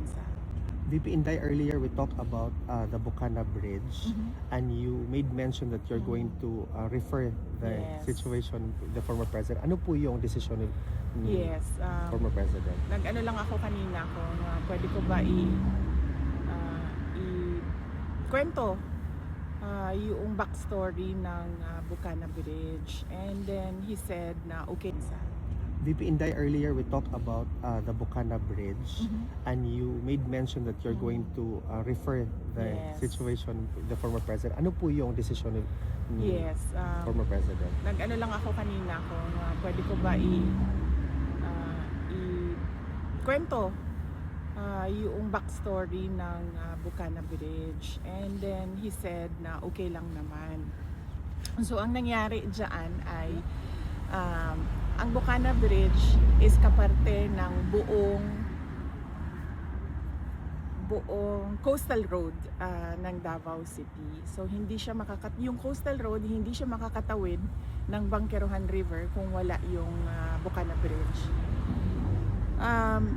bansa. VP Inday, earlier we talked about the Bukana Bridge, and you made mention that you're going to refer the Yes. situation with the former president. Ano po yung desisyon ni Yes. former president? Nag-ano lang ako kanina kung pwede ko ba kwento yung backstory ng Bukana Bridge. And then he said na okay sa. VP Inday, earlier we talked about the Bukana Bridge, and you made mention that you're going to refer the Yes. situation with the former president. Ano po yung desisyon ni Yes. former president? Nag-ano lang ako kanina kung pwede ko ba kwento yung backstory ng Bukana Bridge. And then he said na okay lang naman. So ang nangyari dyan ay ang Bukana Bridge is kaparte ng buong coastal road ng Davao City. So hindi siya yung coastal road hindi siya makakatawid ng Bangkerohan River kung wala yung Bukana Bridge.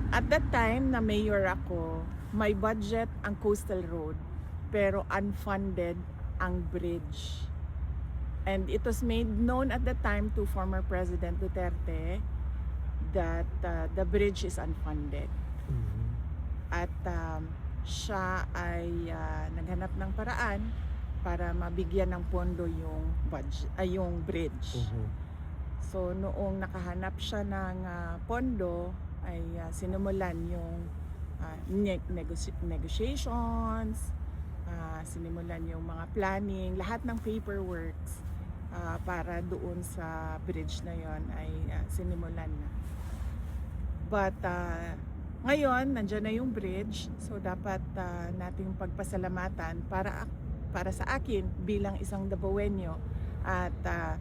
At that time na mayor ako, may budget ang coastal road pero unfunded ang bridge. And it was made known at the time to former President Duterte that the bridge is unfunded. At siya ay naghanap ng paraan para mabigyan ng pondo yung bridge. So noong nakahanap siya ng pondo ay sinimulan yung negotiations, sinimulan yung mga planning, lahat ng paperworks para doon sa bridge na yon ay sinimulan na. But ngayon, nandiyan na yung bridge, so dapat nating pagpasalamatan para sa akin bilang isang Dabawenyo at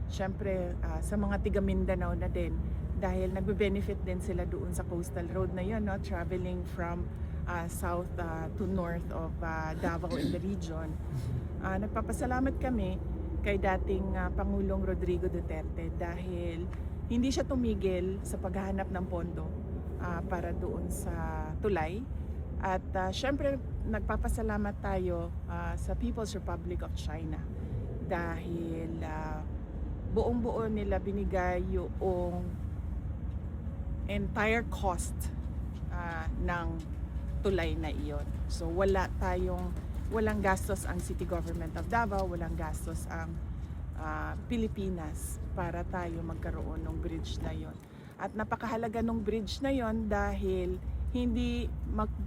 syempre sa mga tiga Mindanao na din dahil nagbe-benefit din sila doon sa coastal road na yon, no? Traveling from south to north of Davao in the region. Nagpapasalamat kami kay dating Pangulong Rodrigo Duterte dahil hindi siya tumigil sa paghahanap ng pondo para doon sa tulay. At syempre nagpapasalamat tayo sa People's Republic of China dahil buong-buo nila binigay yung entire cost ng tulay na iyon. So walang gastos ang City Government of Davao, walang gastos ang Pilipinas para tayo magkaroon ng bridge na yon. At napakahalaga ng bridge na yon dahil hindi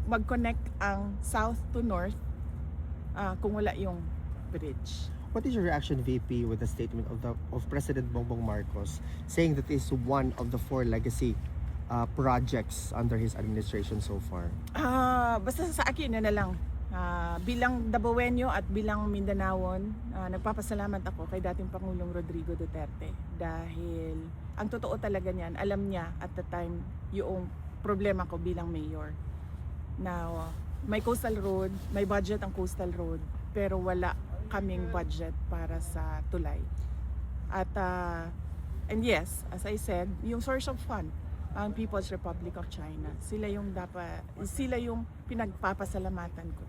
mag-connect ang south to north kung wala yung bridge. What is your reaction, VP, with the statement of President Bongbong Marcos saying that this is one of the 4 legacy projects under his administration so far? Basta sa akin na lang. Bilang Dabawenyo at bilang Mindanaon, nagpapasalamat ako kay dating Pangulong Rodrigo Duterte dahil ang totoo talaga niyan, alam niya at the time yung problema ko bilang mayor. Now, may coastal road, may budget ang coastal road, pero wala kaming budget para sa tulay. At and yes, as I said, yung source of fund ang People's Republic of China. Sila yung pinagpapasalamatan ko.